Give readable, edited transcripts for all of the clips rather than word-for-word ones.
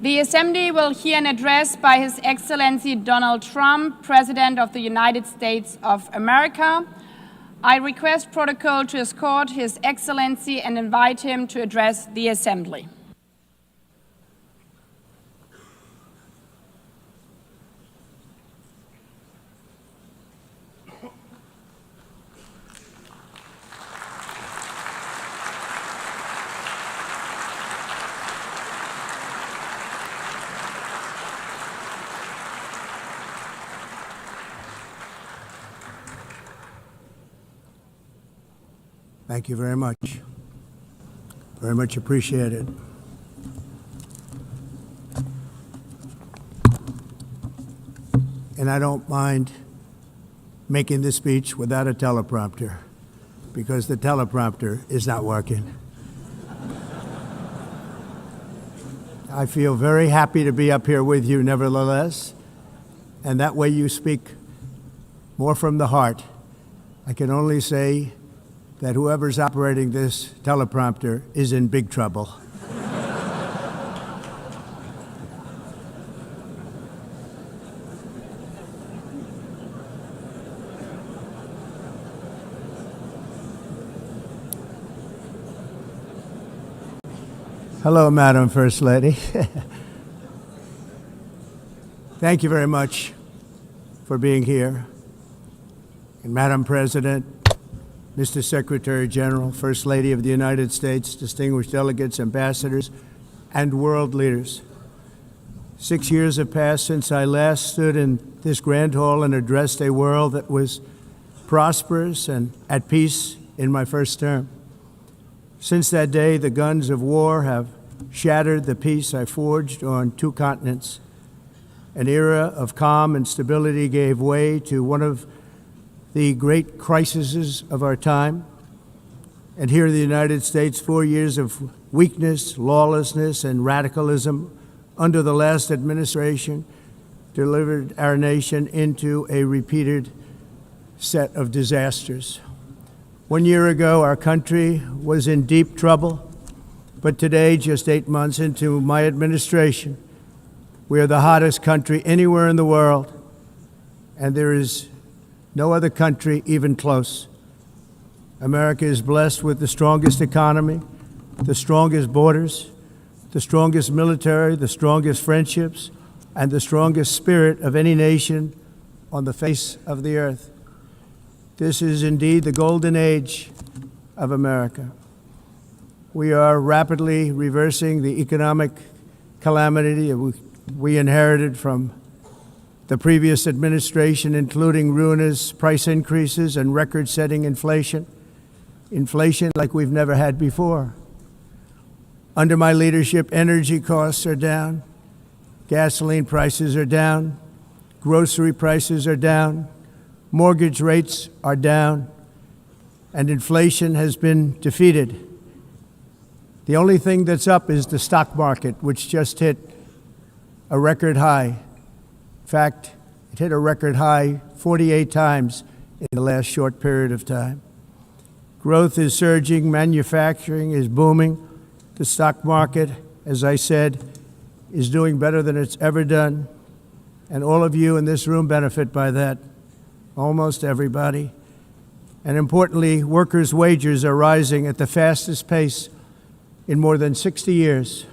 The Assembly will hear an address by His Excellency Donald Trump, President of the United States of America. I request protocol to escort His Excellency and invite him to address the Assembly. Thank you very much. Very much appreciated. And I don't mind making this speech without a teleprompter, because the teleprompter is not working. I feel very happy to be up here with you nevertheless, and that way you speak more from the heart. I can only say that whoever's operating this teleprompter is in big trouble. Hello, Madam First Lady. Thank you very much for being here. And Madam President, Mr. Secretary General, First Lady of the United States, distinguished delegates, ambassadors, and world leaders. 6 years have passed since I last stood in this grand hall and addressed a world that was prosperous and at peace in my first term. Since that day, the guns of war have shattered the peace I forged on 2 continents. An era of calm and stability gave way to one of the great crises of our time. And here in the United States, 4 years of weakness, lawlessness, and radicalism under the last administration delivered our nation into a repeated set of disasters. 1 year ago, our country was in deep trouble, but today, just 8 months into my administration, we are the hottest country anywhere in the world, and there is no other country even close. America is blessed with the strongest economy, the strongest borders, the strongest military, the strongest friendships, and the strongest spirit of any nation on the face of the earth. This is indeed the golden age of America. We are rapidly reversing the economic calamity we inherited from the previous administration, including ruinous price increases and record-setting inflation like we've never had before. Under my leadership, energy costs are down, gasoline prices are down, grocery prices are down, mortgage rates are down, and inflation has been defeated. The only thing that's up is the stock market, which just hit a record high. In fact, it hit a record high 48 times in the last short period of time. Growth is surging, manufacturing is booming. The stock market, as I said, is doing better than it's ever done. And all of you in this room benefit by that, almost everybody. And importantly, workers' wages are rising at the fastest pace in more than 60 years.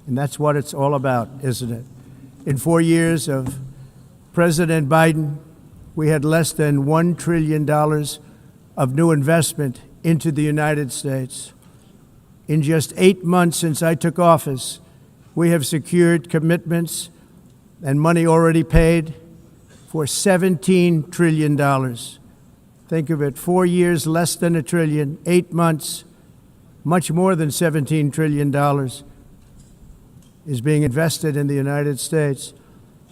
And that's what it's all about, isn't it? In 4 years of President Biden, we had less than $1 trillion of new investment into the United States. In just 8 months since I took office, we have secured commitments and money already paid for $17 trillion. Think of it, 4 years, less than $1 trillion, 8 months, much more than $17 trillion is being invested in the United States.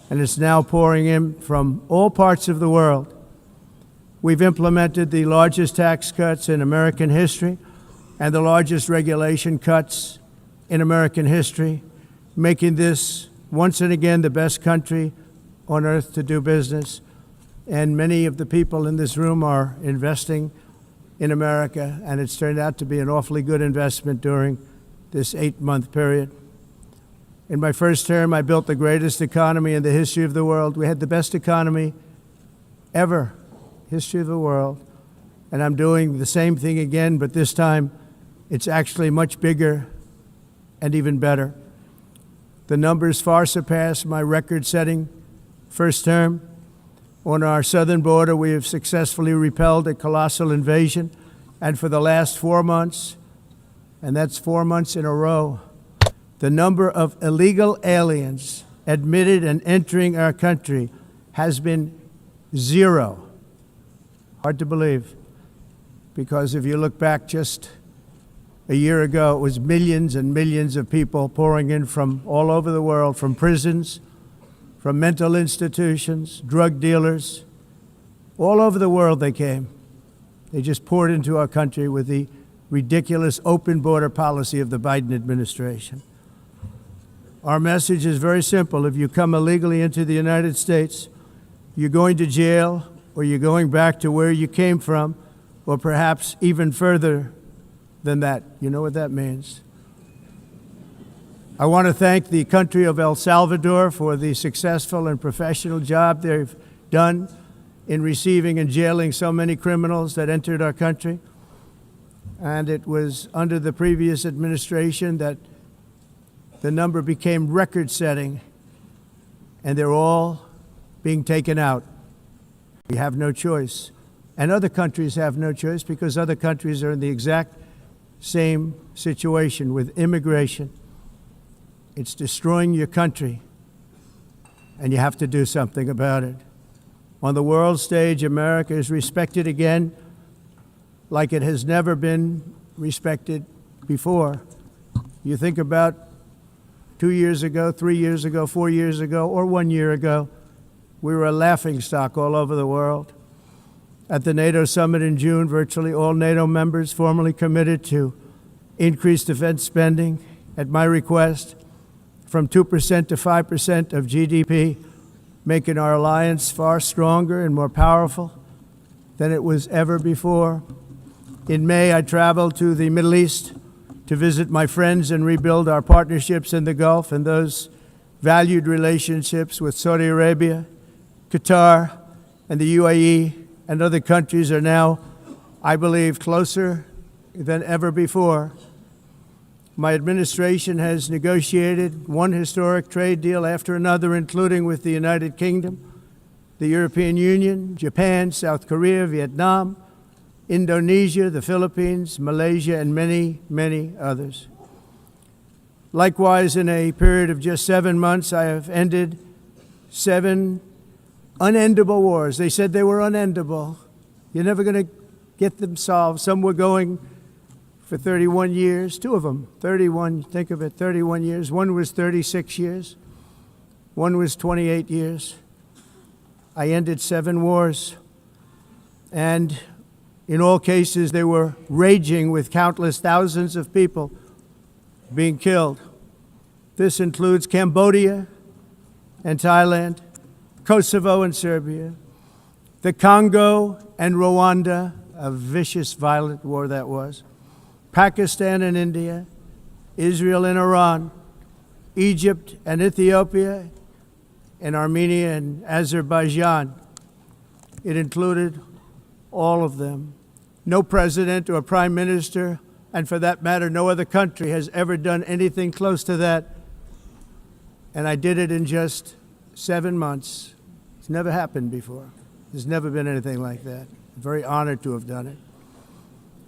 And it's now pouring in from all parts of the world. We've implemented the largest tax cuts in American history and the largest regulation cuts in American history, making this once and again the best country on earth to do business. And many of the people in this room are investing in America, and it's turned out to be an awfully good investment during this 8-month period. In my first term, I built the greatest economy in the history of the world. We had the best economy ever, history of the world. And I'm doing the same thing again, but this time it's actually much bigger and even better. The numbers far surpass my record-setting first term. On our southern border, we have successfully repelled a colossal invasion, and for the last 4 months, and that's 4 months in a row, the number of illegal aliens admitted and entering our country has been 0. Hard to believe, because if you look back just a year ago, it was millions and millions of people pouring in from all over the world, from prisons, from mental institutions, drug dealers. All over the world they came. They just poured into our country with the ridiculous open border policy of the Biden administration. Our message is very simple. If you come illegally into the United States, you're going to jail, or you're going back to where you came from, or perhaps even further than that. You know what that means. I want to thank the country of El Salvador for the successful and professional job they've done in receiving and jailing so many criminals that entered our country. And it was under the previous administration that the number became record-setting, and they're all being taken out. We have no choice. And other countries have no choice, because other countries are in the exact same situation with immigration. It's destroying your country, and you have to do something about it. On the world stage, America is respected again like it has never been respected before. You think about 2 years ago, 3 years ago, 4 years ago, or 1 year ago, we were a laughingstock all over the world. At the NATO summit in June, virtually all NATO members formally committed to increase defense spending, at my request, from 2% to 5% of GDP, making our alliance far stronger and more powerful than it was ever before. In May, I traveled to the Middle East to visit my friends and rebuild our partnerships in the Gulf, and those valued relationships with Saudi Arabia, Qatar, and the UAE and other countries are now, I believe, closer than ever before. My administration has negotiated one historic trade deal after another, including with the United Kingdom, the European Union, Japan, South Korea, Vietnam, Indonesia, the Philippines, Malaysia, and many, many others. Likewise, in a period of just 7 months, I have ended 7 unendable wars. They said they were unendable. You're never going to get them solved. Some were going for 31 years, 2 of them, 31, think of it, 31 years. One was 36 years. One was 28 years. I ended 7 wars. And in all cases, they were raging with countless thousands of people being killed. This includes Cambodia and Thailand, Kosovo and Serbia, the Congo and Rwanda, a vicious, violent war that was, Pakistan and India, Israel and Iran, Egypt and Ethiopia, and Armenia and Azerbaijan. It included all of them. No president or prime minister, and for that matter, no other country has ever done anything close to that. And I did it in just 7 months. It's never happened before. There's never been anything like that. I'm very honored to have done it.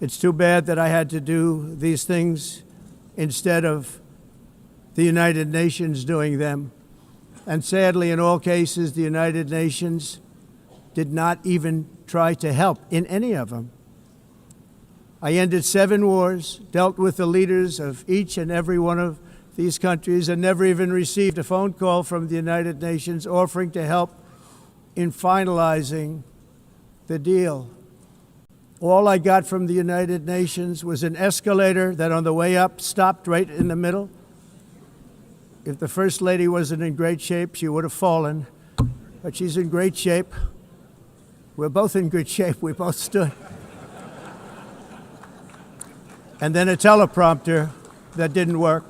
It's too bad that I had to do these things instead of the United Nations doing them. And sadly, in all cases, the United Nations did not even try to help in any of them. I ended 7 wars, dealt with the leaders of each and every one of these countries, and never even received a phone call from the United Nations offering to help in finalizing the deal. All I got from the United Nations was an escalator that on the way up stopped right in the middle. If the First Lady wasn't in great shape, she would have fallen, but she's in great shape. We're both in good shape. We both stood. And then a teleprompter that didn't work.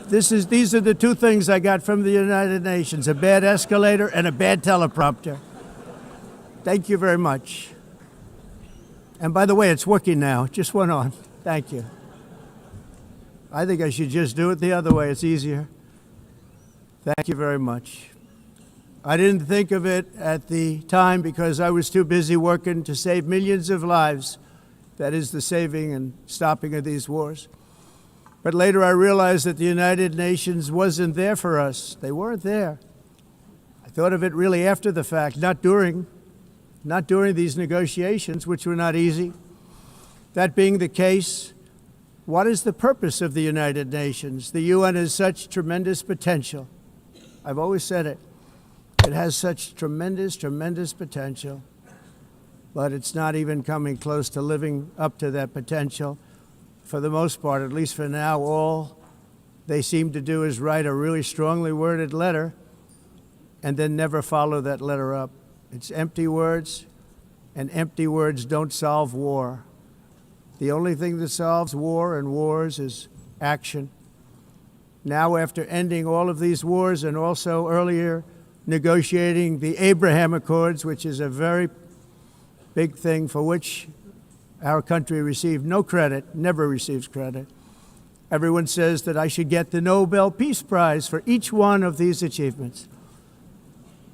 These are the two things I got from the United Nations, a bad escalator and a bad teleprompter. Thank you very much. And by the way, it's working now. It just went on. Thank you. I think I should just do it the other way. It's easier. Thank you very much. I didn't think of it at the time because I was too busy working to save millions of lives. That is the saving and stopping of these wars. But later I realized that the United Nations wasn't there for us. They weren't there. I thought of it really after the fact, not during these negotiations, which were not easy. That being the case, what is the purpose of the United Nations? The UN has such tremendous potential. I've always said it. It has such tremendous, tremendous potential, but it's not even coming close to living up to that potential. For the most part, at least for now, all they seem to do is write a really strongly worded letter and then never follow that letter up. It's empty words, and empty words don't solve war. The only thing that solves war and wars is action. Now, after ending all of these wars and also earlier negotiating the Abraham Accords, which is a very big thing for which our country received no credit, never receives credit. Everyone says that I should get the Nobel Peace Prize for each one of these achievements.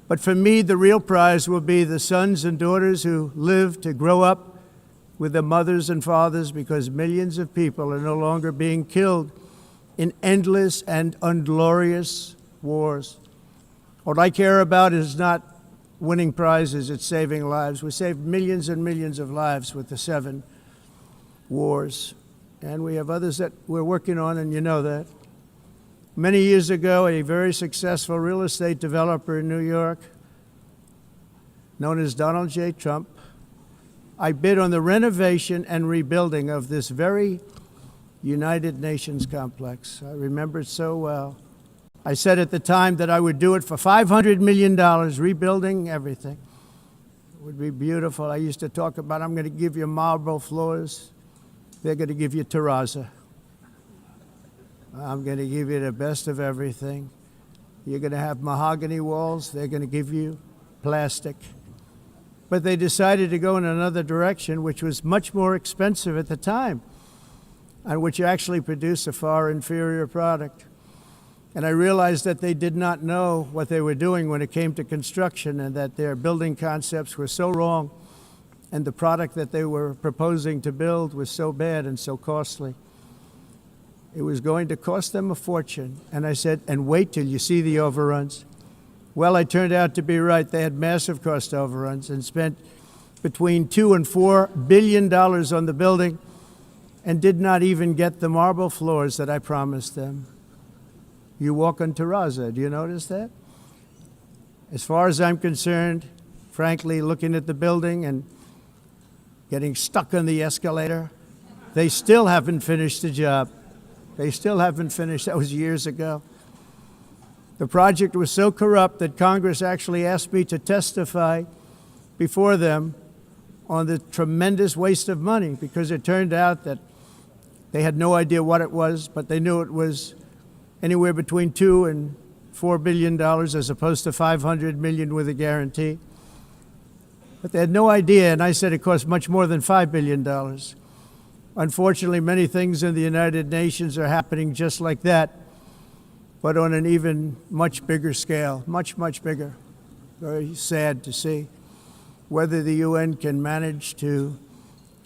But for me, the real prize will be the sons and daughters who live to grow up with the mothers and fathers, because millions of people are no longer being killed in endless and unglorious wars. What I care about is not winning prizes, it's saving lives. We saved millions and millions of lives with the 7 wars. And we have others that we're working on, and you know that. Many years ago, a very successful real estate developer in New York, known as Donald J. Trump, I bid on the renovation and rebuilding of this very United Nations complex. I remember it so well. I said at the time that I would do it for $500 million, rebuilding everything. It would be beautiful. I used to talk about, I'm going to give you marble floors. They're going to give you terrazzo. I'm going to give you the best of everything. You're going to have mahogany walls. They're going to give you plastic. But they decided to go in another direction, which was much more expensive at the time, and which actually produced a far inferior product. And I realized that they did not know what they were doing when it came to construction, and that their building concepts were so wrong, and the product that they were proposing to build was so bad and so costly. It was going to cost them a fortune. And I said, and wait till you see the overruns. Well, I turned out to be right. They had massive cost overruns and spent between $2 and $4 billion on the building and did not even get the marble floors that I promised them. You walk on terrazzo. Do you notice that? As far as I'm concerned, frankly, looking at the building and getting stuck on the escalator, they still haven't finished the job. They still haven't finished. That was years ago. The project was so corrupt that Congress actually asked me to testify before them on the tremendous waste of money, because it turned out that they had no idea what it was, but they knew it was anywhere between $2 and $4 billion as opposed to $500 million with a guarantee. But they had no idea, and I said it cost much more than $5 billion. Unfortunately, many things in the United Nations are happening just like that, but on an even much bigger scale, much, much bigger. Very sad to see. Whether the UN can manage to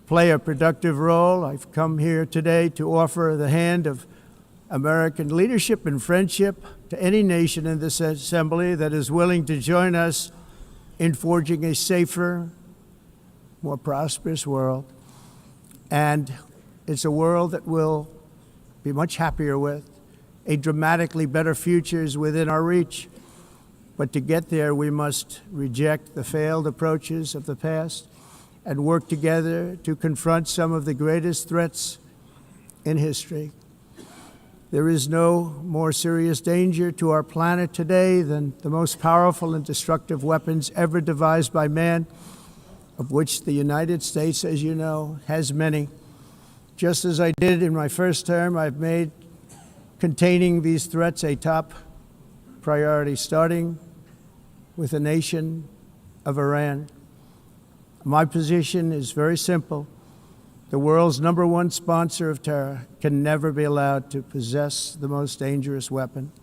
play a productive role, I've come here today to offer the hand of American leadership and friendship to any nation in this assembly that is willing to join us in forging a safer, more prosperous world. And it's a world that we'll be much happier with. A dramatically better future is within our reach. But to get there, we must reject the failed approaches of the past and work together to confront some of the greatest threats in history. There is no more serious danger to our planet today than the most powerful and destructive weapons ever devised by man, of which the United States, as you know, has many. Just as I did in my first term, I've made containing these threats a top priority, starting with the nation of Iran. My position is very simple. The world's #1 sponsor of terror can never be allowed to possess the most dangerous weapon.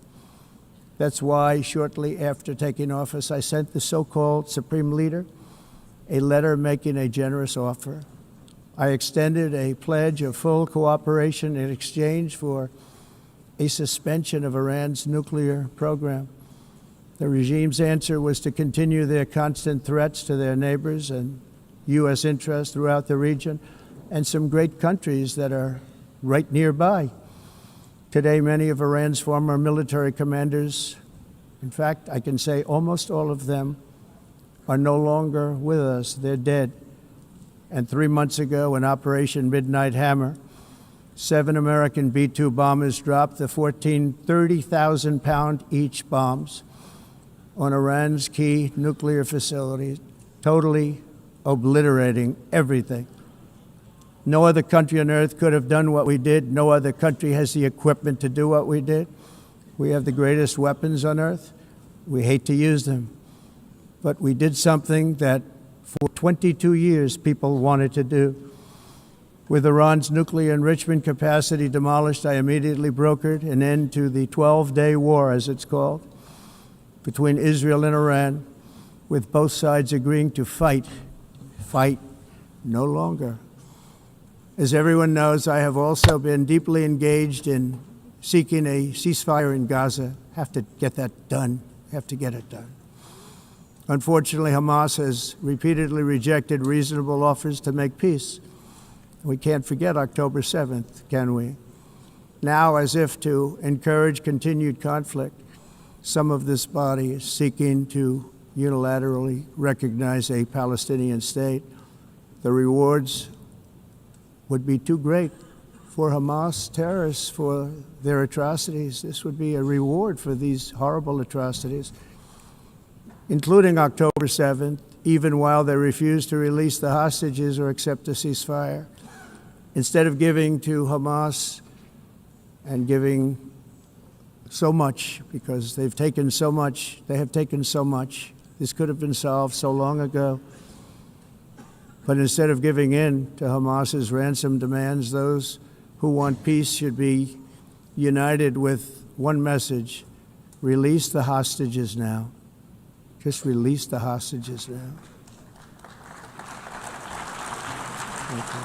That's why, shortly after taking office, I sent the so-called Supreme Leader a letter making a generous offer. I extended a pledge of full cooperation in exchange for a suspension of Iran's nuclear program. The regime's answer was to continue their constant threats to their neighbors and U.S. interests throughout the region, and some great countries that are right nearby. Today, many of Iran's former military commanders, in fact, I can say almost all of them, are no longer with us. They're dead. And 3 months ago, in Operation Midnight Hammer, 7 American B-2 bombers dropped the 14 30,000-pound each bombs on Iran's key nuclear facilities, totally obliterating everything. No other country on earth could have done what we did. No other country has the equipment to do what we did. We have the greatest weapons on earth. We hate to use them. But we did something that for 22 years people wanted to do. With Iran's nuclear enrichment capacity demolished, I immediately brokered an end to the 12-day war, as it's called, between Israel and Iran, with both sides agreeing to fight no longer. As everyone knows, I have also been deeply engaged in seeking a ceasefire in Gaza. Have to get that done. Have to get it done. Unfortunately, Hamas has repeatedly rejected reasonable offers to make peace. We can't forget October 7th, can we? Now, as if to encourage continued conflict, some of this body is seeking to unilaterally recognize a Palestinian state. The rewards would be too great for Hamas terrorists for their atrocities. This would be a reward for these horrible atrocities, including October 7th, even while they refuse to release the hostages or accept a ceasefire. Instead of giving to Hamas and giving so much, because they've taken so much, they have taken so much. This could have been solved so long ago. But instead of giving in to Hamas's ransom demands, those who want peace should be united with one message: release the hostages now. Just release the hostages now. Thank you.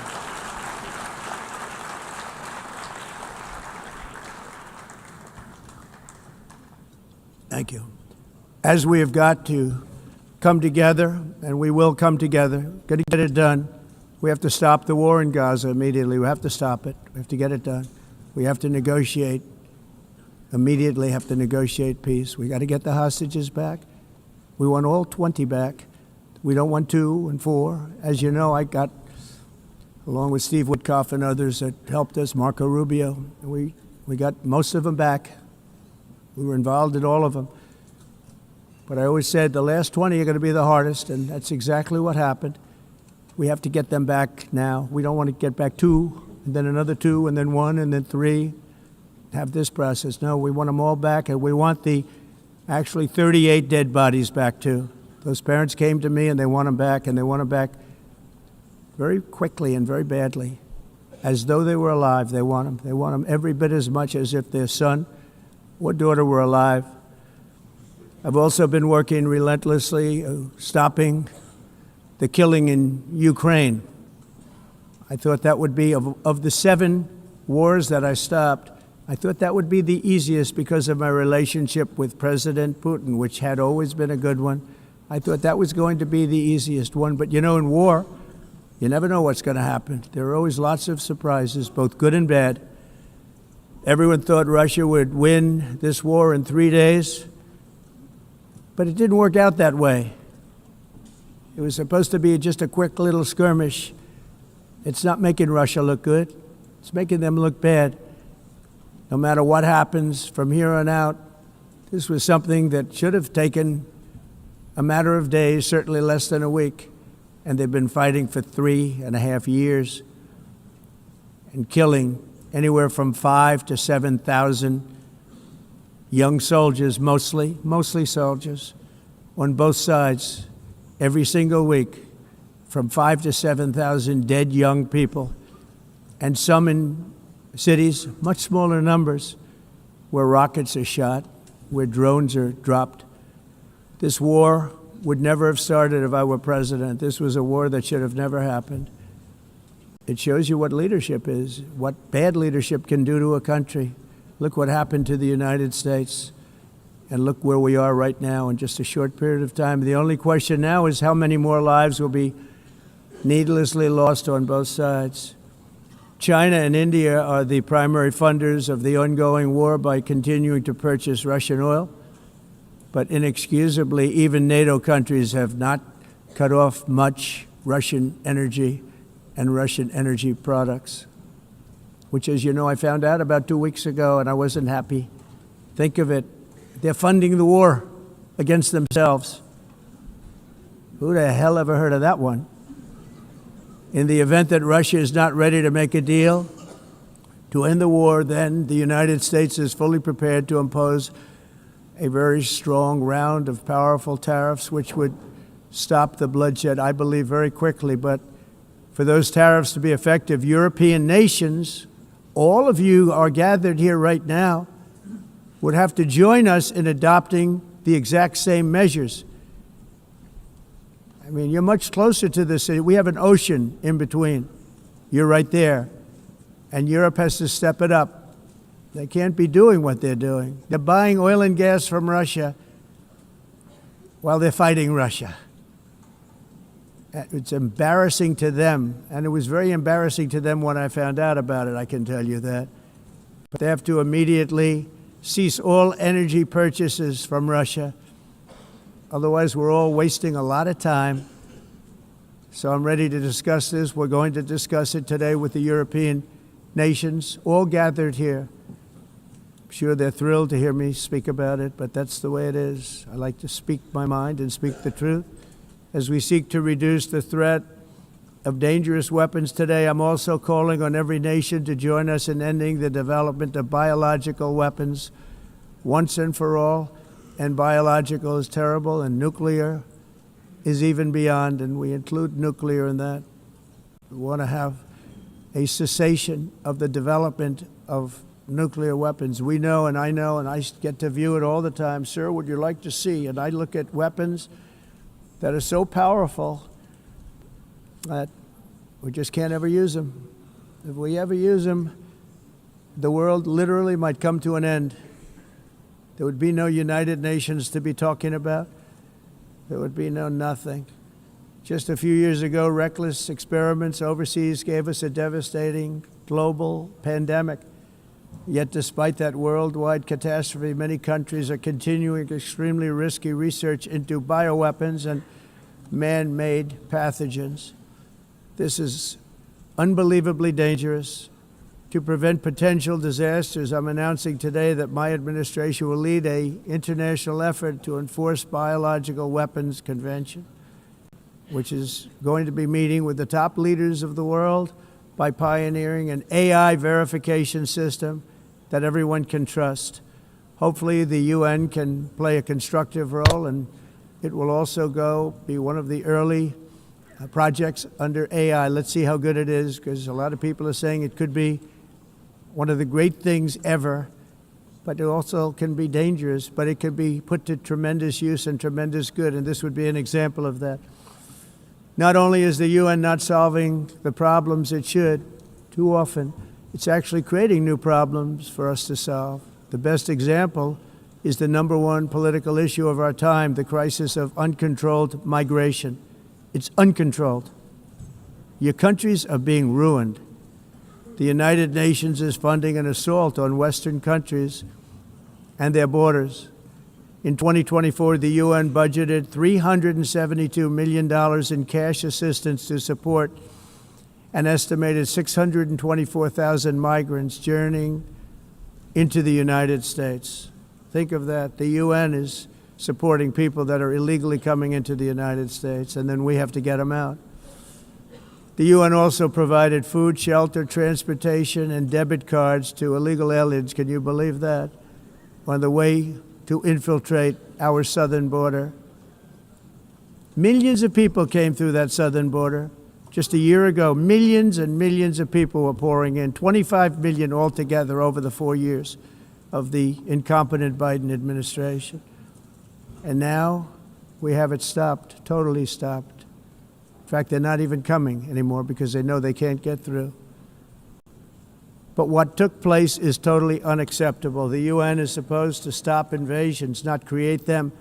Thank you. As we have got to come together, and we will come together, got to get it done. We have to stop the war in Gaza immediately. We have to stop it. We have to get it done. We have to negotiate, immediately have to negotiate peace. We got to get the hostages back. We want all 20 back. We don't want 2 and 4. As you know, I got, along with Steve Witkoff and others that helped us, Marco Rubio, we got most of them back. We were involved in all of them. But I always said the last 20 are going to be the hardest, and that's exactly what happened. We have to get them back now. We don't want to get back 2, and then another 2, and then 1, and then 3. Have this process. No, we want them all back, and we want the actually 38 dead bodies back too. Those parents came to me, and they want them back, and they want them back very quickly and very badly. As though they were alive, they want them. They want them every bit as much as if their son or daughter were alive. I've also been working relentlessly, stopping the killing in Ukraine. I thought that would be, of the 7 wars that I stopped, I thought that would be the easiest because of my relationship with President Putin, which had always been a good one. I thought that was going to be the easiest one. But you know, in war, you never know what's going to happen. There are always lots of surprises, both good and bad. Everyone thought Russia would win this war in 3 days, but it didn't work out that way. It was supposed to be just a quick little skirmish. It's not making Russia look good. It's making them look bad. No matter what happens from here on out, this was something that should have taken a matter of days, certainly less than a week. And they've been fighting for 3.5 years and killing anywhere from 5,000 to 7,000 young soldiers, mostly soldiers, on both sides, every single week, from 5,000 to 7,000 dead young people, and some in cities, much smaller numbers, where rockets are shot, where drones are dropped. This war would never have started if I were president. This was a war that should have never happened. It shows you what leadership is, what bad leadership can do to a country. Look what happened to the United States, and look where we are right now in just a short period of time. The only question now is how many more lives will be needlessly lost on both sides. China and India are the primary funders of the ongoing war by continuing to purchase Russian oil. But inexcusably, even NATO countries have not cut off much Russian energy and Russian energy products, which, as you know, I found out about 2 weeks ago, and I wasn't happy. Think of it. They're funding the war against themselves. Who the hell ever heard of that one? In the event that Russia is not ready to make a deal to end the war, then the United States is fully prepared to impose a very strong round of powerful tariffs, which would stop the bloodshed, I believe, very quickly. But for those tariffs to be effective, European nations, all of you are gathered here right now, would have to join us in adopting the exact same measures. I mean, you're much closer to this. We have an ocean in between. You're right there. And Europe has to step it up. They can't be doing what they're doing. They're buying oil and gas from Russia while they're fighting Russia. It's embarrassing to them, and it was very embarrassing to them when I found out about it, I can tell you that. But they have to immediately cease all energy purchases from Russia. Otherwise, we're all wasting a lot of time. So I'm ready to discuss this. We're going to discuss it today with the European nations, all gathered here. I'm sure they're thrilled to hear me speak about it, but that's the way it is. I like to speak my mind and speak the truth. As we seek to reduce the threat of dangerous weapons today, I'm also calling on every nation to join us in ending the development of biological weapons once and for all. And biological is terrible, and nuclear is even beyond, and we include nuclear in that. We want to have a cessation of the development of nuclear weapons. We know, and I get to view it all the time. Sir, would you like to see? And I look at weapons that are so powerful that we just can't ever use them. If we ever use them, the world literally might come to an end. There would be no United Nations to be talking about. There would be no nothing. Just a few years ago, reckless experiments overseas gave us a devastating global pandemic. Yet despite that worldwide catastrophe, many countries are continuing extremely risky research into bioweapons and man-made pathogens. This is unbelievably dangerous. To prevent potential disasters, I'm announcing today that my administration will lead an international effort to enforce Biological Weapons Convention, which is going to be meeting with the top leaders of the world by pioneering an AI verification system that everyone can trust. Hopefully the UN can play a constructive role, and it will also be one of the early projects under AI. Let's see how good it is, because a lot of people are saying it could be one of the great things ever, but it also can be dangerous, but it can be put to tremendous use and tremendous good, and this would be an example of that. Not only is the UN not solving the problems it should, too often, it's actually creating new problems for us to solve. The best example is the #1 political issue of our time, the crisis of uncontrolled migration. It's uncontrolled. Your countries are being ruined. The United Nations is funding an assault on Western countries and their borders. In 2024, the UN budgeted $372 million in cash assistance to support an estimated 624,000 migrants journeying into the United States. Think of that. The UN is supporting people that are illegally coming into the United States, and then we have to get them out. The UN also provided food, shelter, transportation, and debit cards to illegal aliens. Can you believe that? On the way to infiltrate our southern border. Millions of people came through that southern border. Just a year ago, millions and millions of people were pouring in, 25 million altogether over the 4 years of the incompetent Biden administration. And now we have it stopped, totally stopped. In fact, they're not even coming anymore because they know they can't get through. But what took place is totally unacceptable. The UN is supposed to stop invasions, not create them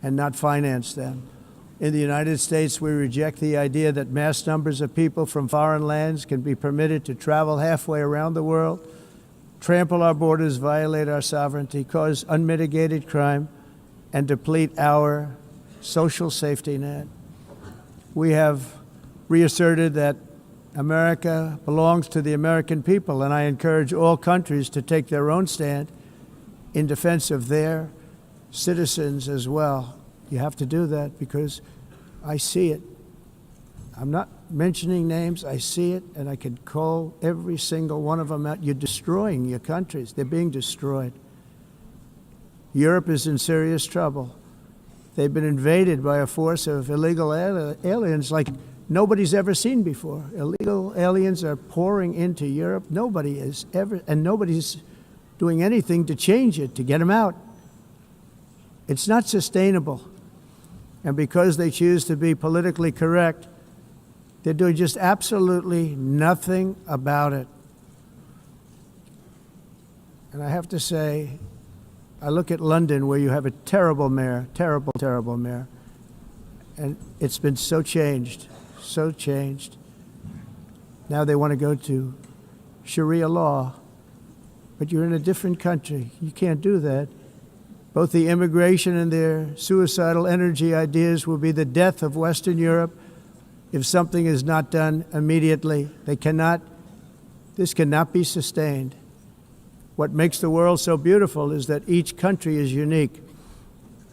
and not finance them. In the United States, we reject the idea that mass numbers of people from foreign lands can be permitted to travel halfway around the world, trample our borders, violate our sovereignty, cause unmitigated crime, and deplete our social safety net. We have reasserted that America belongs to the American people, and I encourage all countries to take their own stand in defense of their citizens as well. You have to do that because I see it. I'm not mentioning names. I see it, and I can call every single one of them out. You're destroying your countries. They're being destroyed. Europe is in serious trouble. They've been invaded by a force of illegal aliens like nobody's ever seen before. Illegal aliens are pouring into Europe. Nobody is ever, and nobody's doing anything to change it, to get them out. It's not sustainable. And because they choose to be politically correct, they're doing just absolutely nothing about it. And I have to say, I look at London where you have a terrible mayor, terrible, terrible mayor. And it's been so changed, so changed. Now they want to go to Sharia law, but you're in a different country. You can't do that. Both the immigration and their suicidal energy ideas will be the death of Western Europe if something is not done immediately. This cannot be sustained. What makes the world so beautiful is that each country is unique.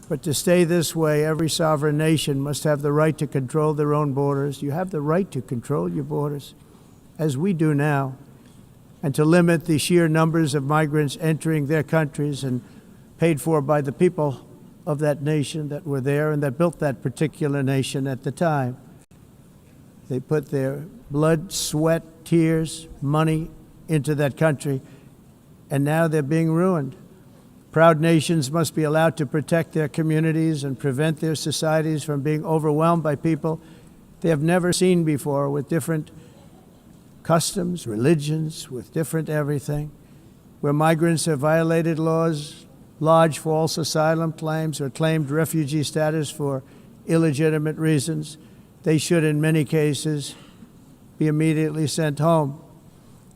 But to stay this way, every sovereign nation must have the right to control their own borders. You have the right to control your borders, as we do now, and to limit the sheer numbers of migrants entering their countries and paid for by the people of that nation that were there and that built that particular nation at the time. They put their blood, sweat, tears, money into that country, and now they're being ruined. Proud nations must be allowed to protect their communities and prevent their societies from being overwhelmed by people they have never seen before, with different customs, religions, with different everything. Where migrants have violated laws, lodged false asylum claims, or claimed refugee status for illegitimate reasons, they should, in many cases, be immediately sent home.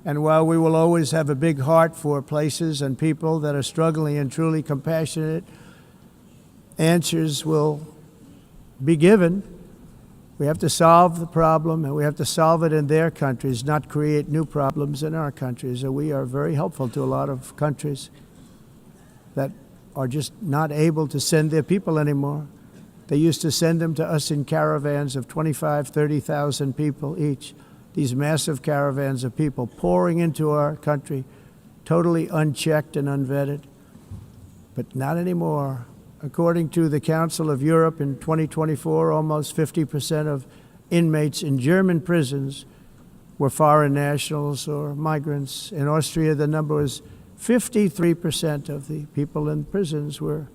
And while we will always have a big heart for places and people that are struggling and truly compassionate, answers will be given. We have to solve the problem, and we have to solve it in their countries, not create new problems in our countries. And we are very helpful to a lot of countries that are just not able to send their people anymore. They used to send them to us in caravans of 25,000, 30,000 people each. These massive caravans of people pouring into our country, totally unchecked and unvetted. But not anymore. According to the Council of Europe in 2024, almost 50% of inmates in German prisons were foreign nationals or migrants. In Austria, the number was 53% of the people in prisons were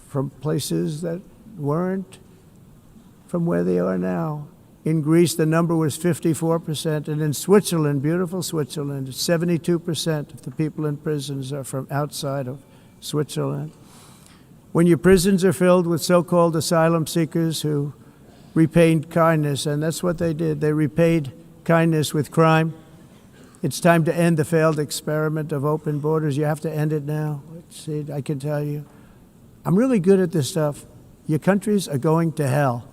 from places that weren't from where they are now. In Greece, the number was 54%, and in Switzerland, beautiful Switzerland, 72% of the people in prisons are from outside of Switzerland. When your prisons are filled with so-called asylum seekers who repaid kindness, and that's what they did, they repaid kindness with crime. It's time to end the failed experiment of open borders. You have to end it now. See, I can tell you. I'm really good at this stuff. Your countries are going to hell.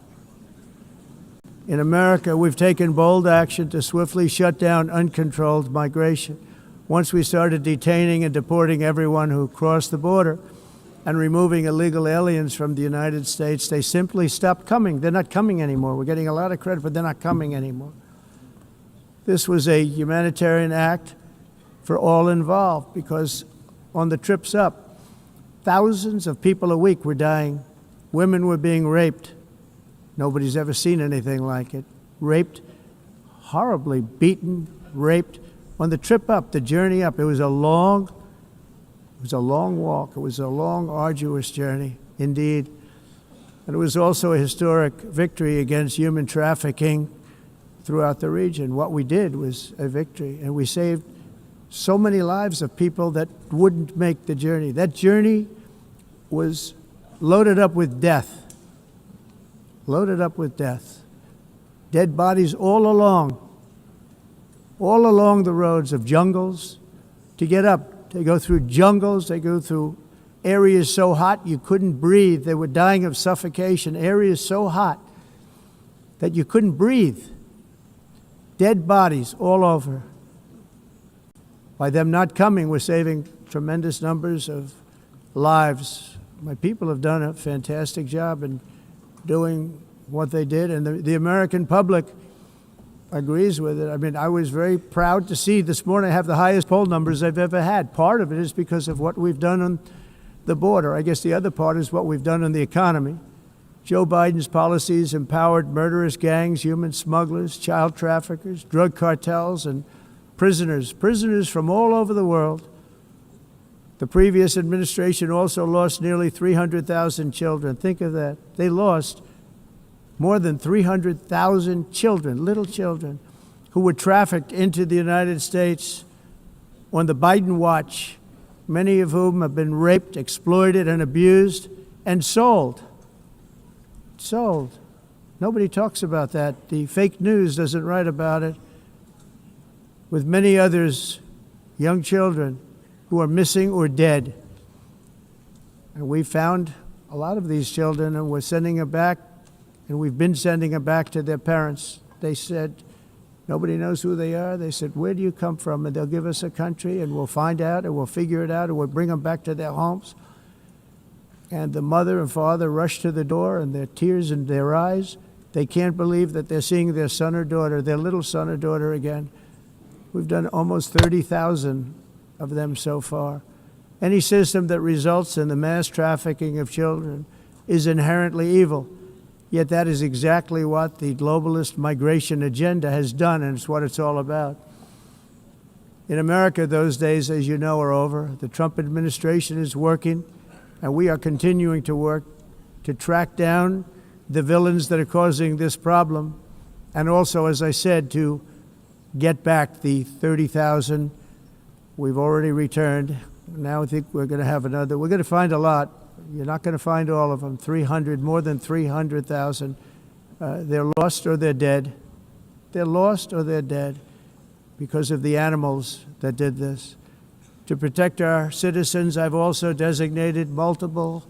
In America, we've taken bold action to swiftly shut down uncontrolled migration. Once we started detaining and deporting everyone who crossed the border, and removing illegal aliens from the United States, they simply stopped coming. They're not coming anymore. We're getting a lot of credit, but they're not coming anymore. This was a humanitarian act for all involved, because on the trips up, thousands of people a week were dying. Women were being raped. Nobody's ever seen anything like it. Raped, horribly beaten, raped. On the trip up, the journey up, it was a long walk. It was a long, arduous journey, indeed. And it was also a historic victory against human trafficking throughout the region. What we did was a victory, and we saved so many lives of people that wouldn't make the journey. That journey was loaded up with death. Loaded up with death. Dead bodies all along the roads of jungles to get up. They go through jungles, they go through areas so hot you couldn't breathe. They were dying of suffocation, areas so hot that you couldn't breathe. Dead bodies all over. By them not coming, we're saving tremendous numbers of lives. My people have done a fantastic job in doing what they did, and the American public agrees with it. I mean, I was very proud to see this morning I have the highest poll numbers I've ever had. Part of it is because of what we've done on the border. I guess the other part is what we've done on the economy. Joe Biden's policies empowered murderous gangs, human smugglers, child traffickers, drug cartels, and prisoners from all over the world. The previous administration also lost nearly 300,000 children. Think of that. They lost more than 300,000 children, little children, who were trafficked into the United States on the Biden watch, many of whom have been raped, exploited, and abused, and sold. Sold. Nobody talks about that. The fake news doesn't write about it. With many others, young children who are missing or dead. And we found a lot of these children, and we're sending them back, and we've been sending them back to their parents. They said, nobody knows who they are. They said, where do you come from? And they'll give us a country, and we'll find out, and we'll figure it out, and we'll bring them back to their homes. And the mother and father rush to the door, and their tears in their eyes. They can't believe that they're seeing their son or daughter, their little son or daughter again. We've done almost 30,000 of them so far. Any system that results in the mass trafficking of children is inherently evil. Yet that is exactly what the globalist migration agenda has done, and it's what it's all about. In America, those days, as you know, are over. The Trump administration is working, and we are continuing to work to track down the villains that are causing this problem, and also, as I said, to get back the 30,000 we've already returned. Now I think we're going to have another. We're going to find a lot. You're not going to find all of them. 300, more than 300,000. They're lost or they're dead. They're lost or they're dead because of the animals that did this. To protect our citizens, I've also designated multiple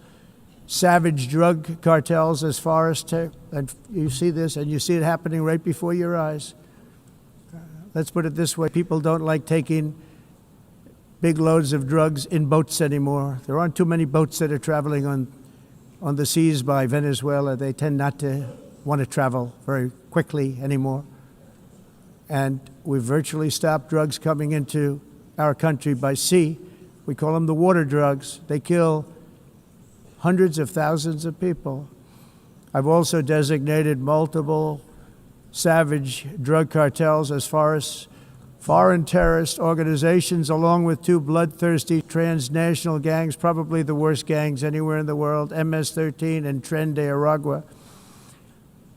savage drug cartels as far as and you see this, and you see it happening right before your eyes. Let's put it this way. People don't like taking big loads of drugs in boats anymore. There aren't too many boats that are traveling on the seas by Venezuela. They tend not to want to travel very quickly anymore. And we've virtually stopped drugs coming into our country by sea. We call them the water drugs. They kill hundreds of thousands of people. I've also designated multiple savage drug cartels as far as foreign terrorist organizations, along with two bloodthirsty transnational gangs, probably the worst gangs anywhere in the world, MS-13 and Tren de Aragua.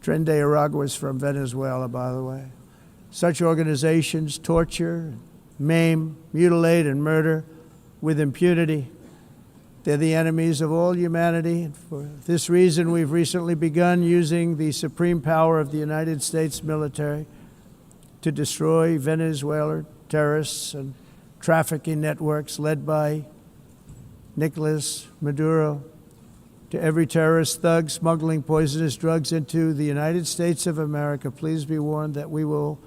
Tren de Aragua is from Venezuela, by the way. Such organizations torture, maim, mutilate, and murder with impunity. They're the enemies of all humanity. And for this reason, we've recently begun using the supreme power of the United States military to destroy Venezuelan terrorists and trafficking networks led by Nicolas Maduro. To every terrorist thug smuggling poisonous drugs into the United States of America, please be warned that we will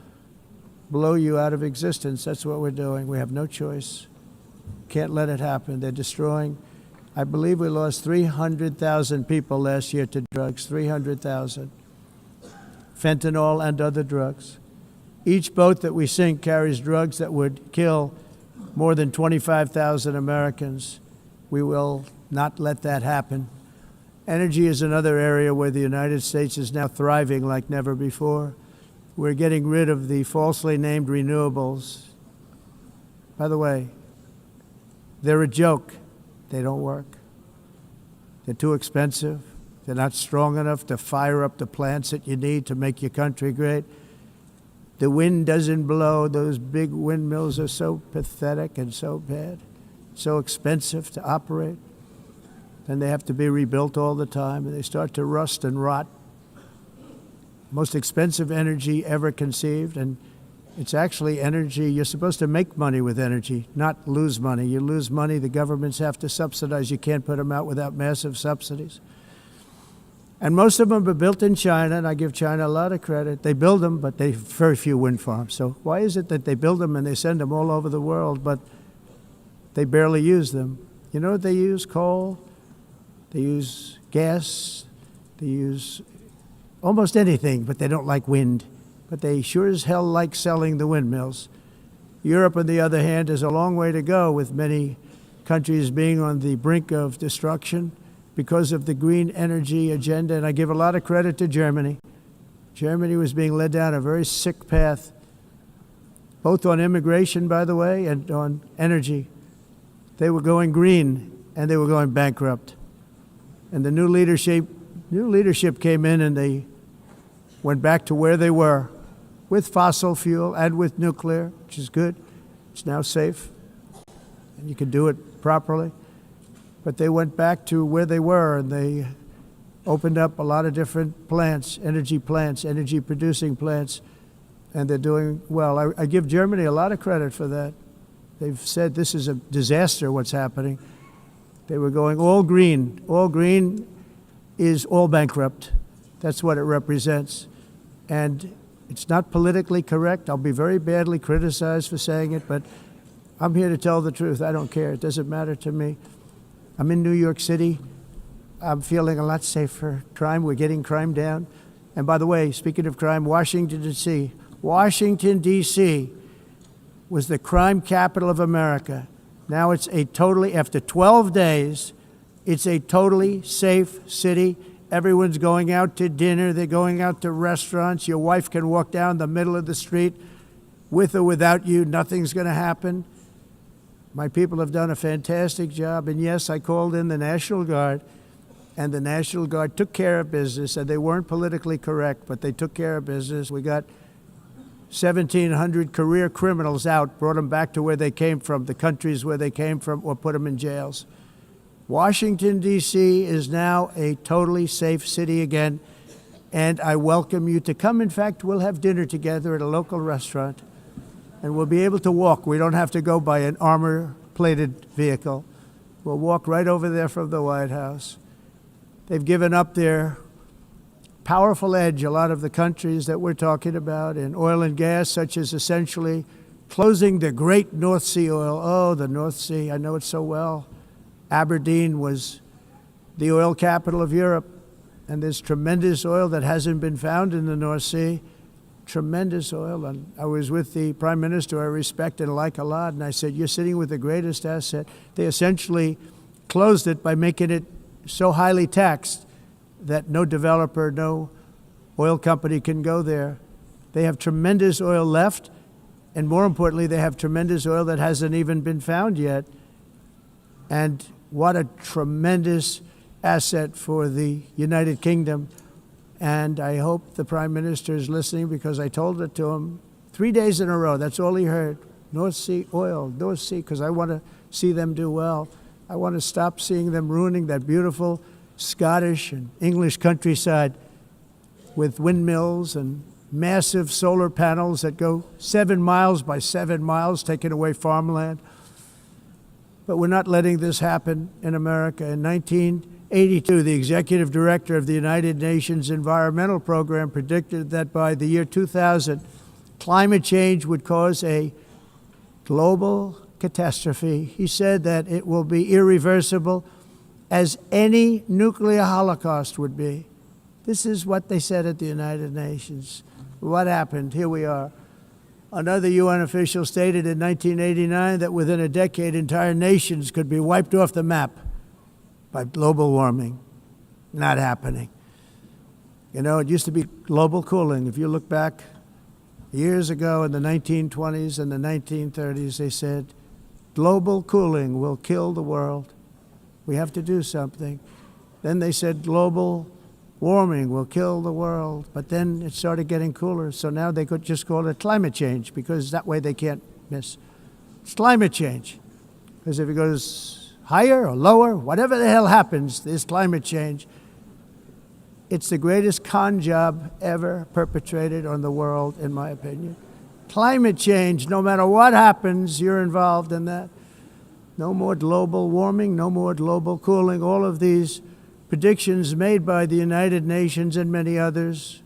blow you out of existence. That's what we're doing. We have no choice. Can't let it happen. They're destroying I believe we lost 300,000 people last year to drugs, 300,000. Fentanyl and other drugs. Each boat that we sink carries drugs that would kill more than 25,000 Americans. We will not let that happen. Energy is another area where the United States is now thriving like never before. We're getting rid of the falsely named renewables. By the way, they're a joke. They don't work. They're too expensive. They're not strong enough to fire up the plants that you need to make your country great. The wind doesn't blow. Those big windmills are so pathetic and so bad, so expensive to operate. Then they have to be rebuilt all the time, and they start to rust and rot. Most expensive energy ever conceived, and it's actually energy. You're supposed to make money with energy, not lose money. You lose money, the governments have to subsidize. You can't put them out without massive subsidies. And most of them are built in China, and I give China a lot of credit. They build them, but they have very few wind farms. So why is it that they build them and they send them all over the world, but they barely use them? You know what they use? Coal. They use gas. They use almost anything, but they don't like wind. But they sure as hell like selling the windmills. Europe, on the other hand, has a long way to go, with many countries being on the brink of destruction because of the green energy agenda. And I give a lot of credit to Germany. Germany was being led down a very sick path, both on immigration, by the way, and on energy. They were going green, and they were going bankrupt. And the new leadership came in, and they went back to where they were, with fossil fuel and with nuclear, which is good. It's now safe, and you can do it properly. But they went back to where they were, and they opened up a lot of different plants, energy-producing plants, and they're doing well. I give Germany a lot of credit for that. They've said this is a disaster, what's happening. They were going all green. All green is all bankrupt. That's what it represents. And it's not politically correct. I'll be very badly criticized for saying it, but I'm here to tell the truth. I don't care. It doesn't matter to me. I'm in New York City. I'm feeling a lot safer. Crime, we're getting crime down. And by the way, speaking of crime, Washington, D.C. Washington, D.C. was the crime capital of America. Now it's after 12 days, it's a totally safe city. Everyone's going out to dinner. They're going out to restaurants. Your wife can walk down the middle of the street with or without you. Nothing's going to happen. My people have done a fantastic job. And yes, I called in the National Guard, and the National Guard took care of business, and they weren't politically correct, but they took care of business. We got 1,700 career criminals out, brought them back to where they came from, the countries where they came from, or put them in jails. Washington, D.C. is now a totally safe city again, and I welcome you to come. In fact, we'll have dinner together at a local restaurant, and we'll be able to walk. We don't have to go by an armor-plated vehicle. We'll walk right over there from the White House. They've given up their powerful edge, a lot of the countries that we're talking about, in oil and gas, such as essentially closing the great North Sea oil. Oh, the North Sea, I know it so well. Aberdeen was the oil capital of Europe, and there's tremendous oil that hasn't been found in the North Sea. Tremendous oil. And I was with the Prime Minister I respect and like a lot, and I said, you're sitting with the greatest asset. They essentially closed it by making it so highly taxed that no developer, no oil company can go there. They have tremendous oil left, and more importantly, they have tremendous oil that hasn't even been found yet. And what a tremendous asset for the United Kingdom. And I hope the Prime Minister is listening, because I told it to him 3 days in a row. That's all he heard. North Sea oil, North Sea, because I want to see them do well. I want to stop seeing them ruining that beautiful Scottish and English countryside with windmills and massive solar panels that go 7 miles by 7 miles, taking away farmland. But we're not letting this happen in America. In 1982, the executive director of the United Nations Environmental Program predicted that by the year 2000, climate change would cause a global catastrophe. He said that it will be irreversible, as any nuclear holocaust would be. This is what they said at the United Nations. What happened? Here we are. Another UN official stated in 1989 that within a decade, entire nations could be wiped off the map by global warming. Not happening. You know, it used to be global cooling. If you look back years ago in the 1920s and the 1930s, they said, global cooling will kill the world. We have to do something. Then they said global warming will kill the world. But then it started getting cooler. So now they could just call it climate change because that way they can't miss. It's climate change. Because if it goes higher or lower, whatever the hell happens, there's climate change. It's the greatest con job ever perpetrated on the world, in my opinion. Climate change, no matter what happens, you're involved in that. No more global warming, no more global cooling. All of these predictions made by the United Nations and many others,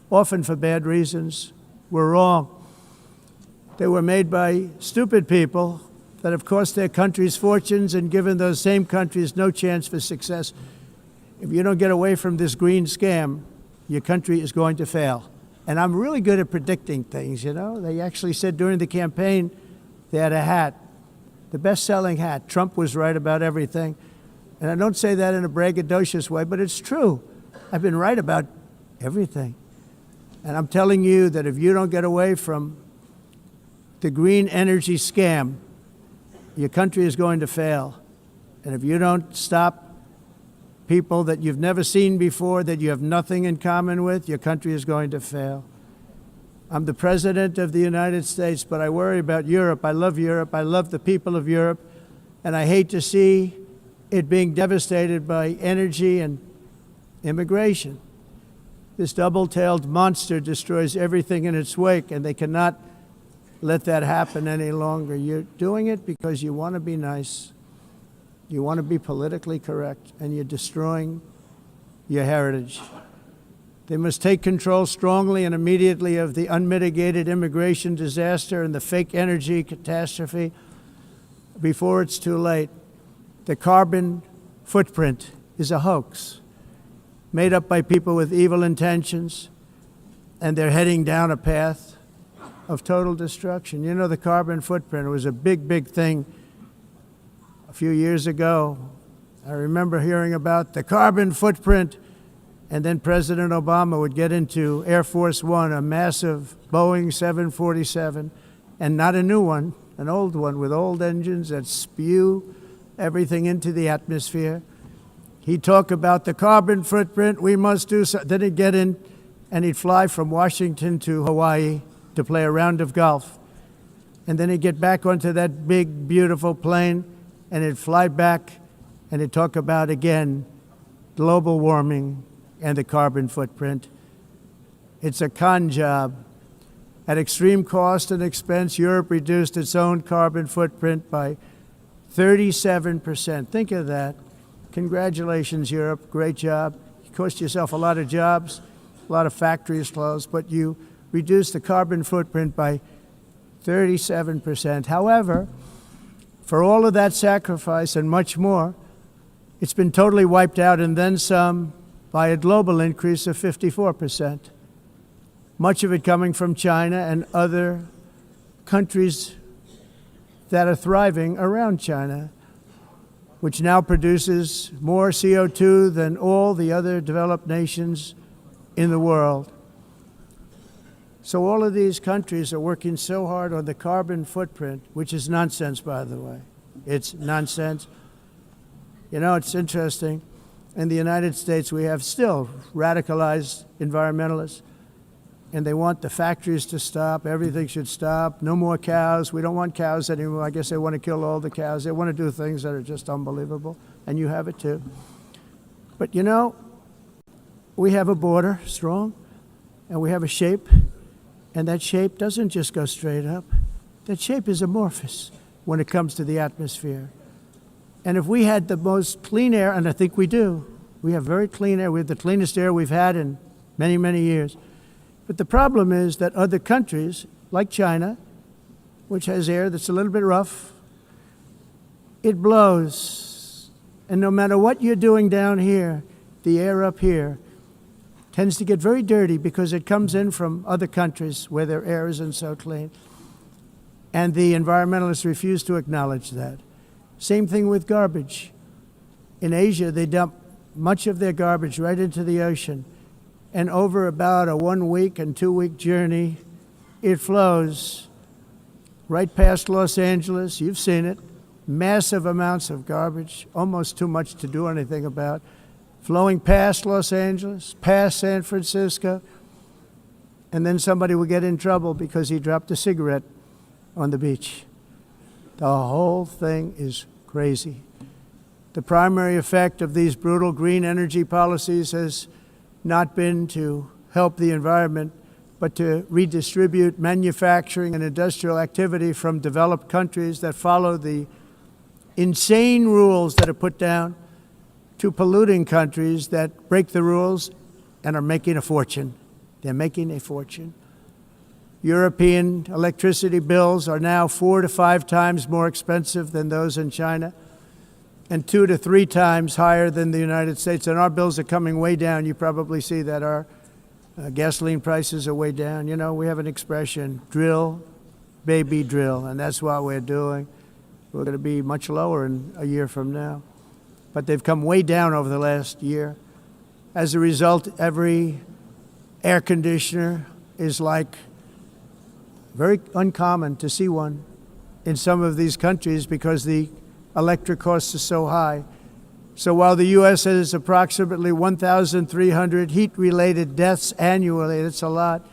often for bad reasons, were wrong. They were made by stupid people that have cost their countries fortunes and given those same countries no chance for success. If you don't get away from this green scam, your country is going to fail. And I'm really good at predicting things, you know. They actually said during the campaign they had a hat, the best-selling hat. Trump was right about everything. And I don't say that in a braggadocious way, but it's true. I've been right about everything. And I'm telling you that if you don't get away from the green energy scam, your country is going to fail. And if you don't stop people that you've never seen before, that you have nothing in common with, your country is going to fail. I'm the President of the United States, but I worry about Europe. I love Europe. I love the people of Europe. And I hate to see it being devastated by energy and immigration. This double-tailed monster destroys everything in its wake, and they cannot let that happen any longer. You're doing it because you want to be nice. You want to be politically correct, and you're destroying your heritage. They must take control strongly and immediately of the unmitigated immigration disaster and the fake energy catastrophe before it's too late. The carbon footprint is a hoax made up by people with evil intentions, and they're heading down a path of total destruction. You know, the carbon footprint was a big, big thing a few years ago. I remember hearing about the carbon footprint, and then President Obama would get into Air Force One, a massive Boeing 747, and not a new one, an old one with old engines that spew everything into the atmosphere. He'd talk about the carbon footprint, we must do so. Then he'd get in and he'd fly from Washington to Hawaii to play a round of golf. And then he'd get back onto that big, beautiful plane and he'd fly back and he'd talk about, again, global warming and the carbon footprint. It's a con job. At extreme cost and expense, Europe reduced its own carbon footprint by 37%. Think of that. Congratulations, Europe. Great job. You cost yourself a lot of jobs, a lot of factories closed, but you reduced the carbon footprint by 37%. However, for all of that sacrifice and much more, it's been totally wiped out and then some by a global increase of 54%. Much of it coming from China and other countries that are thriving around China, which now produces more CO2 than all the other developed nations in the world. So all of these countries are working so hard on the carbon footprint, which is nonsense, by the way. It's nonsense. You know, it's interesting. In the United States, we have still radicalized environmentalists, and they want the factories to stop. Everything should stop. No more cows. We don't want cows anymore. I guess they want to kill all the cows. They want to do things that are just unbelievable, and you have it too. But you know, we have a border, strong, and we have a shape, and that shape doesn't just go straight up. That shape is amorphous when it comes to the atmosphere. And if we had the most clean air, and I think we do, we have very clean air. We have the cleanest air we've had in many, many years. But the problem is that other countries, like China, which has air that's a little bit rough, it blows And no matter what you're doing down here, the air up here tends to get very dirty because it comes in from other countries where their air isn't so clean. And the environmentalists refuse to acknowledge that. Same thing with garbage. In Asia, they dump much of their garbage right into the ocean. And over about a 1 week and 2 week journey, it flows right past Los Angeles. You've seen it. Massive amounts of garbage, almost too much to do anything about, flowing past Los Angeles, past San Francisco, and then somebody will get in trouble because he dropped a cigarette on the beach. The whole thing is crazy. The primary effect of these brutal green energy policies has not been to help the environment, but to redistribute manufacturing and industrial activity from developed countries that follow the insane rules that are put down to polluting countries that break the rules and are making a fortune. They're making a fortune. European electricity bills are now 4 to 5 times more expensive than those in China and 2 to 3 times higher than the United States. And our bills are coming way down. You probably see that our gasoline prices are way down. You know, we have an expression, drill, baby, drill, and that's what we're doing. We're going to be much lower in a year from now. But they've come way down over the last year. As a result, every air conditioner is like very uncommon to see one in some of these countries because the electric costs are so high. So while the U.S. has approximately 1,300 heat-related deaths annually, that's a lot,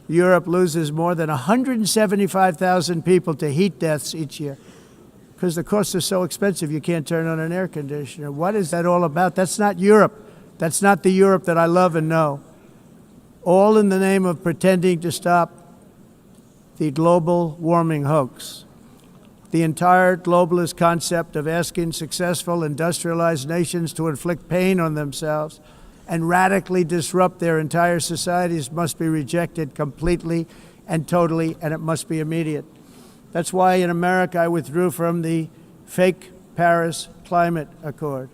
Europe loses more than 175,000 people to heat deaths each year because the costs are so expensive you can't turn on an air conditioner. What is that all about? That's not Europe. That's not the Europe that I love and know. All in the name of pretending to stop the global warming hoax. The entire globalist concept of asking successful industrialized nations to inflict pain on themselves and radically disrupt their entire societies must be rejected completely and totally, and it must be immediate. That's why in America I withdrew from the fake Paris Climate Accord,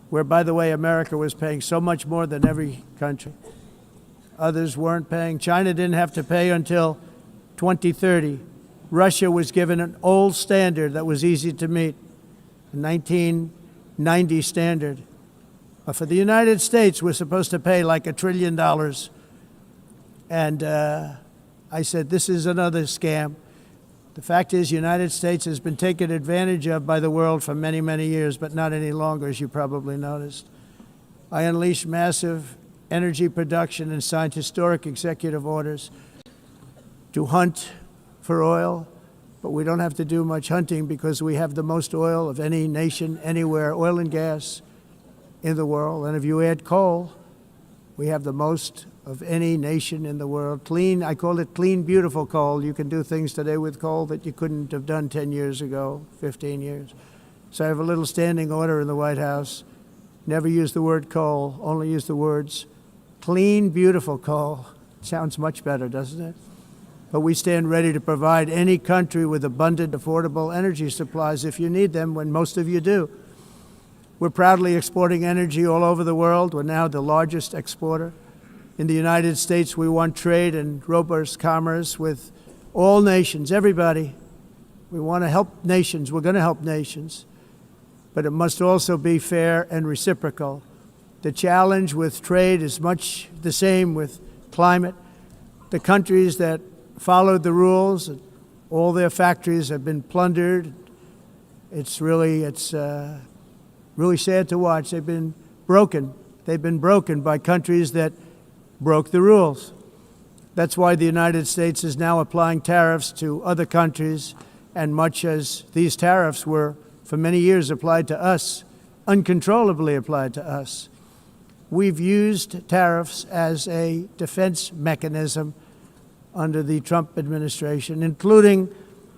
where, by the way, America was paying so much more than every country. Others weren't paying. China didn't have to pay until 2030. Russia was given an old standard that was easy to meet, a 1990 standard. But for the United States, we're supposed to pay like $1 trillion. And I said, this is another scam. The fact is, the United States has been taken advantage of by the world for many, many years, but not any longer, as you probably noticed. I unleashed massive energy production and signed historic executive orders to hunt for oil, but we don't have to do much hunting because we have the most oil of any nation anywhere, oil and gas in the world. And if you add coal, we have the most of any nation in the world. Clean, I call it clean, beautiful coal. You can do things today with coal that you couldn't have done 10 years ago, 15 years. So I have a little standing order in the White House. Never use the word coal, only use the words clean, beautiful coal. Sounds much better, doesn't it? But we stand ready to provide any country with abundant, affordable energy supplies if you need them, when most of you do. We're proudly exporting energy all over the world. We're now the largest exporter. In the United States, we want trade and robust commerce with all nations, everybody. We want to help nations. We're going to help nations. But it must also be fair and reciprocal. The challenge with trade is much the same with climate. The countries that followed the rules, all their factories have been plundered. It's really sad to watch. They've been broken. They've been broken by countries that broke the rules. That's why the United States is now applying tariffs to other countries, and much as these tariffs were for many years applied to us, uncontrollably applied to us. We've used tariffs as a defense mechanism under the Trump administration, including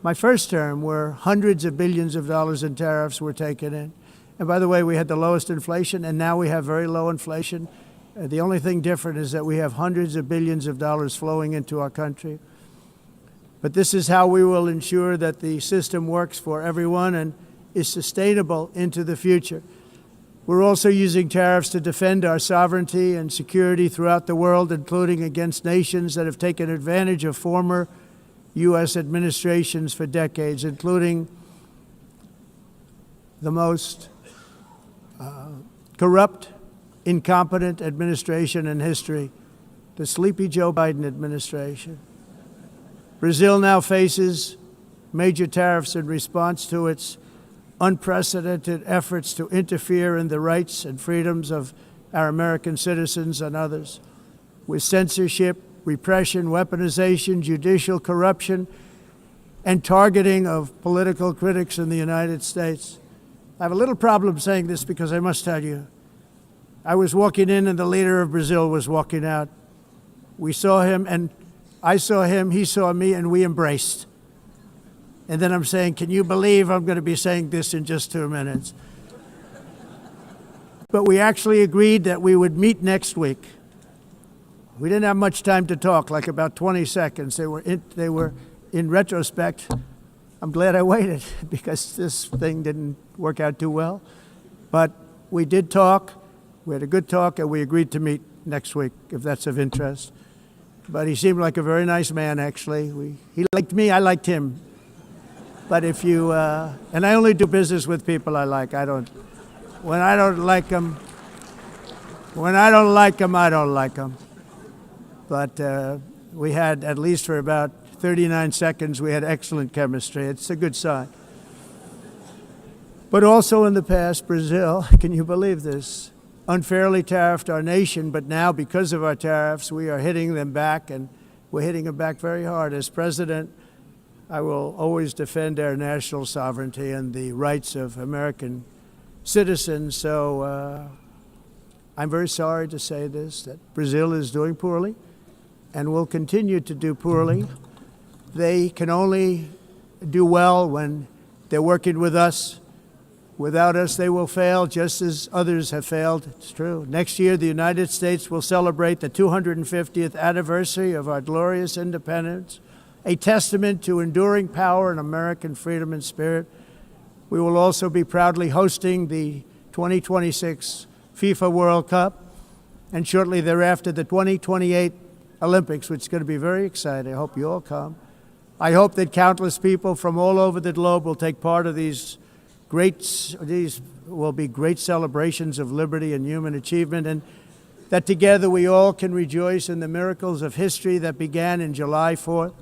my first term, where hundreds of billions of dollars in tariffs were taken in. And by the way, we had the lowest inflation, and now we have very low inflation. The only thing different is that we have hundreds of billions of dollars flowing into our country. But this is how we will ensure that the system works for everyone and is sustainable into the future. We're also using tariffs to defend our sovereignty and security throughout the world, including against nations that have taken advantage of former U.S. administrations for decades, including the most corrupt, incompetent administration in history, the sleepy Joe Biden administration. Brazil now faces major tariffs in response to its unprecedented efforts to interfere in the rights and freedoms of our American citizens and others, with censorship, repression, weaponization, judicial corruption, and targeting of political critics in the United States. I have a little problem saying this because I must tell you, I was walking in and the leader of Brazil was walking out. We saw him and I saw him, he saw me, and we embraced. And then I'm saying, can you believe I'm going to be saying this in just 2 minutes? But we actually agreed that we would meet next week. We didn't have much time to talk, like about 20 seconds. They were in retrospect, I'm glad I waited because this thing didn't work out too well. But we did talk, we had a good talk, and we agreed to meet next week, if that's of interest. But he seemed like a very nice man, actually. He liked me, I liked him. But if you, and I only do business with people I like. When I don't like them, I don't like them. But we had, at least for about 39 seconds, we had excellent chemistry. It's a good sign. But also in the past, Brazil, can you believe this, unfairly tariffed our nation, but now because of our tariffs, we are hitting them back, and we're hitting them back very hard. As president, I will always defend our national sovereignty and the rights of American citizens. So I'm very sorry to say this, that Brazil is doing poorly and will continue to do poorly. They can only do well when they're working with us. Without us, they will fail, just as others have failed. It's true. Next year, the United States will celebrate the 250th anniversary of our glorious independence, a testament to enduring power and American freedom and spirit. We will also be proudly hosting the 2026 FIFA World Cup, and shortly thereafter, the 2028 Olympics, which is going to be very exciting. I hope you all come. I hope that countless people from all over the globe will take part of these will be great celebrations of liberty and human achievement, and that together we all can rejoice in the miracles of history that began in July 4th,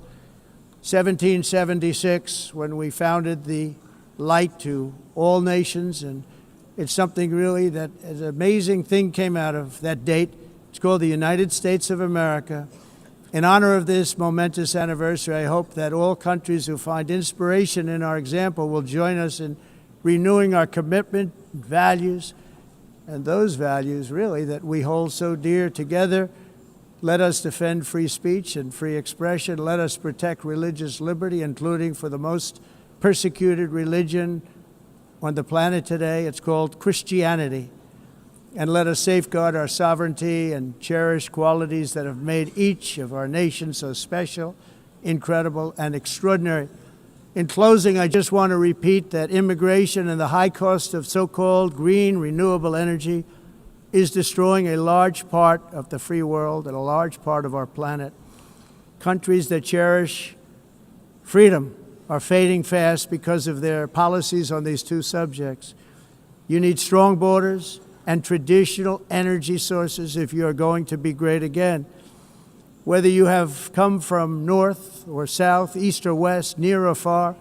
1776, when we founded the light to all nations. And it's something really that an amazing thing came out of that date. It's called the United States of America. In honor of this momentous anniversary, I hope that all countries who find inspiration in our example will join us in renewing our commitment, values, and those values really that we hold so dear together. Let us defend free speech and free expression. Let us protect religious liberty, including for the most persecuted religion on the planet today. It's called Christianity. And let us safeguard our sovereignty and cherish qualities that have made each of our nations so special, incredible, and extraordinary. In closing, I just want to repeat that immigration and the high cost of so-called green renewable energy is destroying a large part of the free world and a large part of our planet. Countries that cherish freedom are fading fast because of their policies on these two subjects. You need strong borders and traditional energy sources if you are going to be great again. Whether you have come from north or south, east or west, near or far,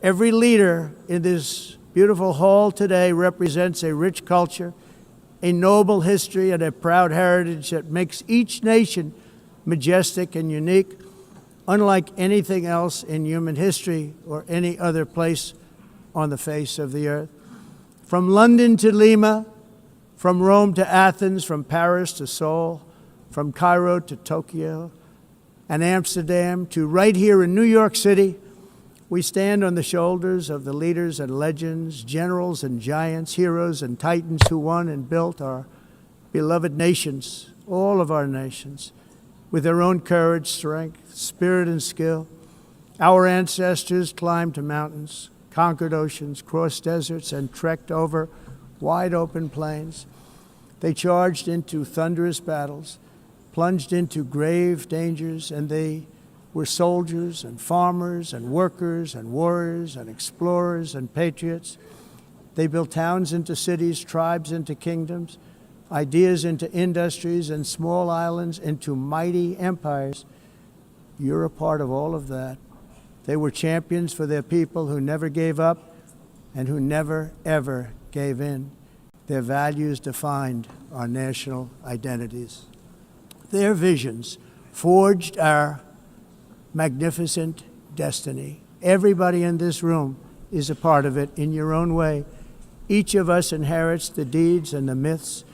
every leader in this beautiful hall today represents a rich culture, a noble history, and a proud heritage that makes each nation majestic and unique, unlike anything else in human history or any other place on the face of the earth. From London to Lima, from Rome to Athens, from Paris to Seoul, from Cairo to Tokyo and Amsterdam to right here in New York City, we stand on the shoulders of the leaders and legends, generals and giants, heroes and titans who won and built our beloved nations, all of our nations, with their own courage, strength, spirit, and skill. Our ancestors climbed mountains, conquered oceans, crossed deserts, and trekked over wide open plains. They charged into thunderous battles, plunged into grave dangers, and they were soldiers and farmers and workers and warriors and explorers and patriots. They built towns into cities, tribes into kingdoms, ideas into industries, and small islands into mighty empires. You're a part of all of that. They were champions for their people who never gave up and who never, ever gave in. Their values defined our national identities. Their visions forged our magnificent destiny. Everybody in this room is a part of it in your own way. Each of us inherits the deeds and the myths,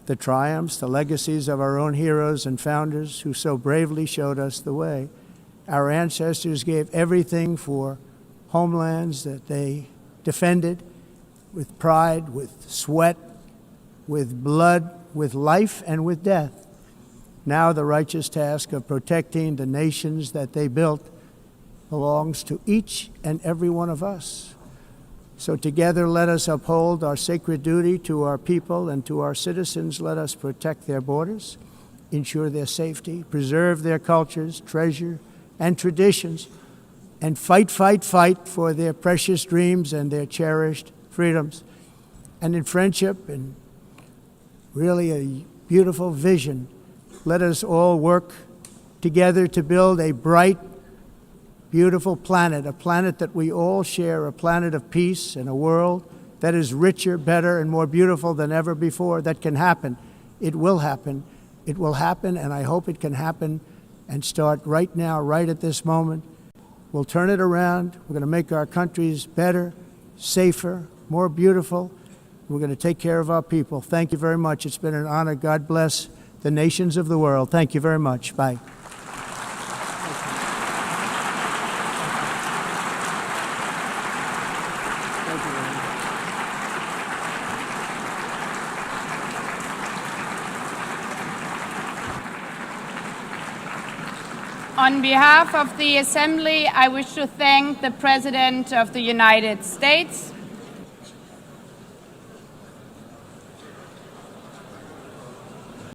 the triumphs, the legacies of our own heroes and founders who so bravely showed us the way. Our ancestors gave everything for homelands that they defended with pride, with sweat, with blood, with life, and with death. Now the righteous task of protecting the nations that they built belongs to each and every one of us. So together let us uphold our sacred duty to our people and to our citizens. Let us protect their borders, ensure their safety, preserve their cultures, treasure, and traditions, and fight, fight, fight for their precious dreams and their cherished freedoms. And in friendship and really a beautiful vision, let us all work together to build a bright, beautiful planet, a planet that we all share, a planet of peace and a world that is richer, better, and more beautiful than ever before. That can happen. It will happen. It will happen, and I hope it can happen and start right now, right at this moment. We'll turn it around. We're going to make our countries better, safer, more beautiful. We're going to take care of our people. Thank you very much. It's been an honor. God bless the nations of the world. Thank you very much. Bye. On behalf of the Assembly, I wish to thank the President of the United States,